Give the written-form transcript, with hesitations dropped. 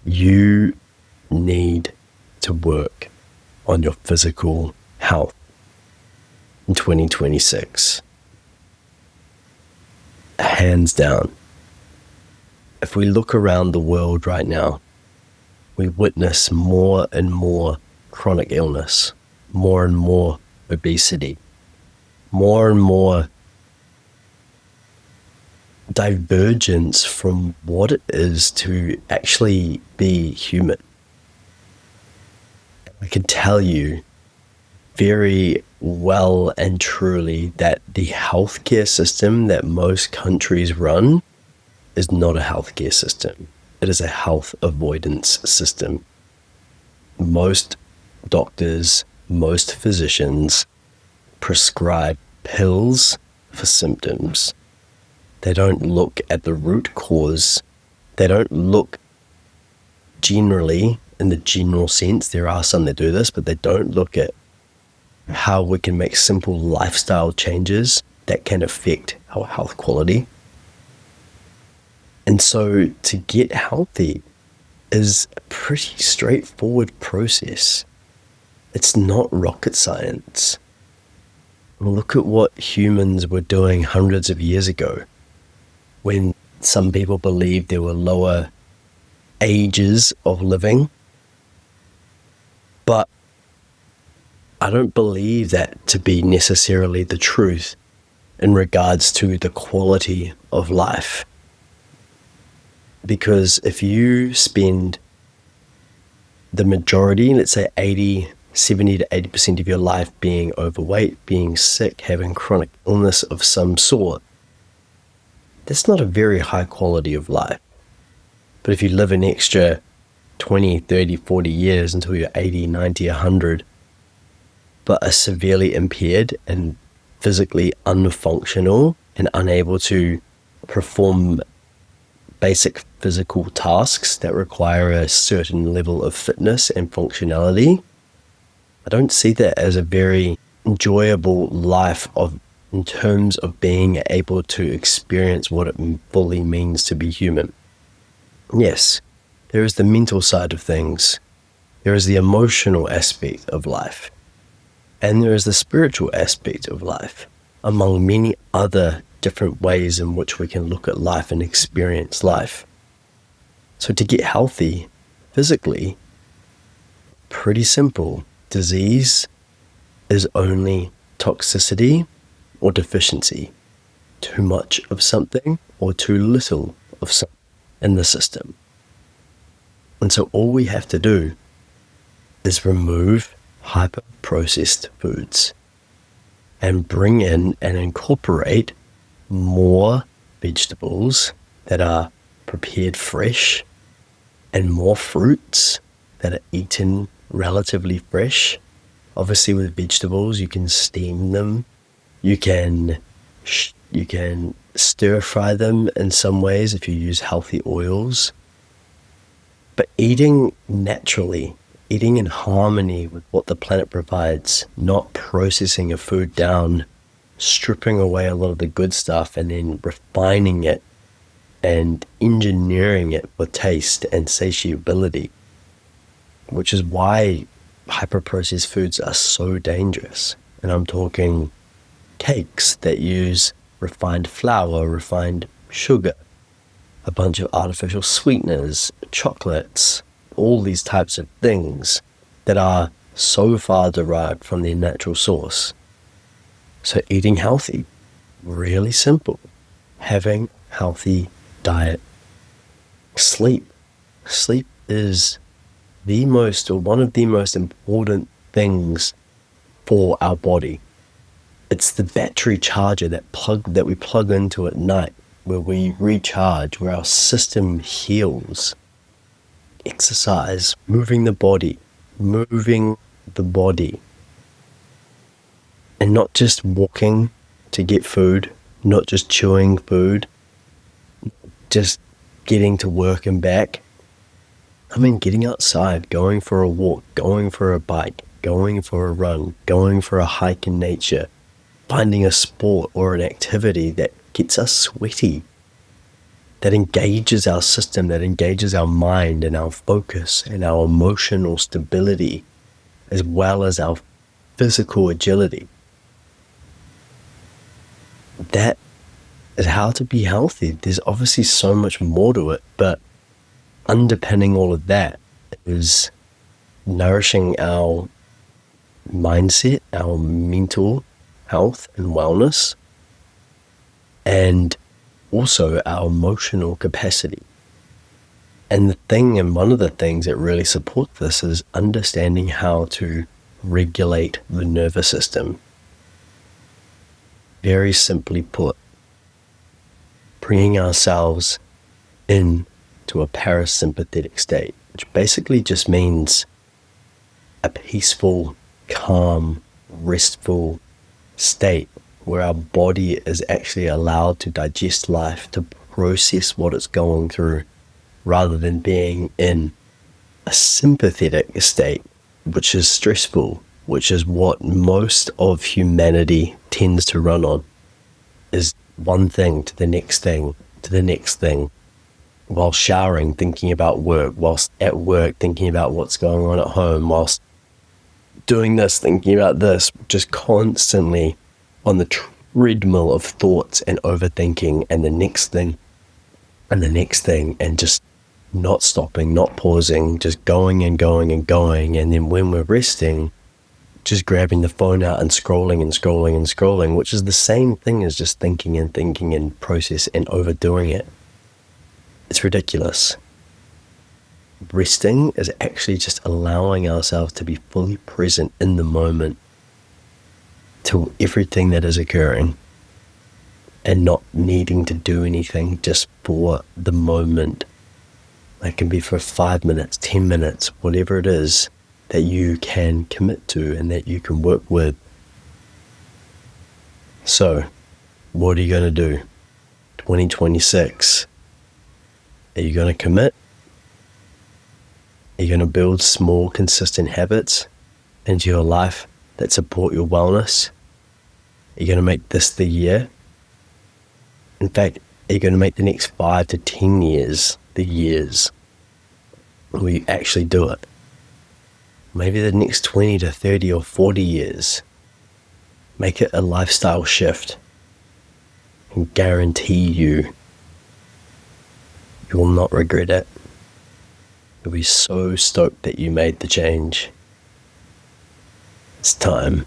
You need to work on your physical health in 2026. Hands down. If we look around the world right now, we witness more and more chronic illness, more and more obesity, more and more divergence from what it is to actually be human. I can tell you very well and truly that the healthcare system that most countries run is not a healthcare system. It is a health avoidance system. Most doctors, most physicians prescribe pills for symptoms. They don't look at the root cause. They don't look generally, in the general sense, there are some that do this, but they don't look at how we can make simple lifestyle changes that can affect our health quality. And so to get healthy is a pretty straightforward process. It's not rocket science. Look at what humans were doing hundreds of years ago, when some people believed there were lower ages of living. But I don't believe that to be necessarily the truth in regards to the quality of life. Because if you spend the majority, let's say 70 to 80% of your life being overweight, being sick, having chronic illness of some sort, that's not a very high quality of life. But if you live an extra 20, 30, 40 years until you're 80, 90, 100, but are severely impaired and physically unfunctional and unable to perform basic physical tasks that require a certain level of fitness and functionality, I don't see that as a very enjoyable life in terms of being able to experience what it fully means to be human. Yes, there is the mental side of things. There is the emotional aspect of life. And there is the spiritual aspect of life, among many other different ways in which we can look at life and experience life. So to get healthy physically, pretty simple. Disease is only toxicity or deficiency, too much of something or too little of something in the system. And so all we have to do is remove hyper-processed foods and bring in and incorporate more vegetables that are prepared fresh and more fruits that are eaten relatively fresh. Obviously with vegetables you can steam them, you can stir fry them in some ways if you use healthy oils. But eating naturally, eating in harmony with what the planet provides, not processing a food down, stripping away a lot of the good stuff and then refining it and engineering it for taste and satiability, which is why hyper-processed foods are so dangerous. And I'm talking cakes that use refined flour, refined sugar, a bunch of artificial sweeteners, chocolates, all these types of things that are so far derived from their natural source. So eating healthy, really simple. Having healthy diet. Sleep. Sleep is one of the most important things for our body. It's the battery charger that we plug into at night, where we recharge, where our system heals. Exercise, moving the body, and not just walking to get food, not just chewing food, just getting to work and back. I mean, getting outside, going for a walk, going for a bike, going for a run, going for a hike in nature, finding a sport or an activity that gets us sweaty. that engages our system, that engages our mind and our focus and our emotional stability, as well as our physical agility. That is how to be healthy. There's obviously so much more to it, but underpinning all of that is nourishing our mindset, our mental health and wellness, and also our emotional capacity. And one of the things that really support this is understanding how to regulate the nervous system. Very simply put, bringing ourselves into a parasympathetic state, which basically just means a peaceful, calm, restful state where our body is actually allowed to digest life, to process what it's going through, rather than being in a sympathetic state, which is stressful, which is what most of humanity tends to run on, is one thing to the next thing, to the next thing, while showering, thinking about work, whilst at work, thinking about what's going on at home, whilst doing this, thinking about this, just constantly on the treadmill of thoughts and overthinking and the next thing and the next thing, and just not stopping, not pausing, just going and going and going. And then when we're resting, just grabbing the phone out and scrolling and scrolling and scrolling, which is the same thing as just thinking and process and overdoing it. It's ridiculous. Resting is actually just allowing ourselves to be fully present in the moment to everything that is occurring, and not needing to do anything just for the moment. It can be for 5 minutes, 10 minutes, whatever it is that you can commit to and that you can work with. So, what are you going to do? 2026. Are you going to commit? Are you going to build small, consistent habits into your life that support your wellness? Are you going to make this the year? In fact, are you going to make the next 5 to 10 years the years where you actually do it? Maybe the next 20 to 30 or 40 years. Make it a lifestyle shift. And guarantee you will not regret it. You'll be so stoked that you made the change. It's time.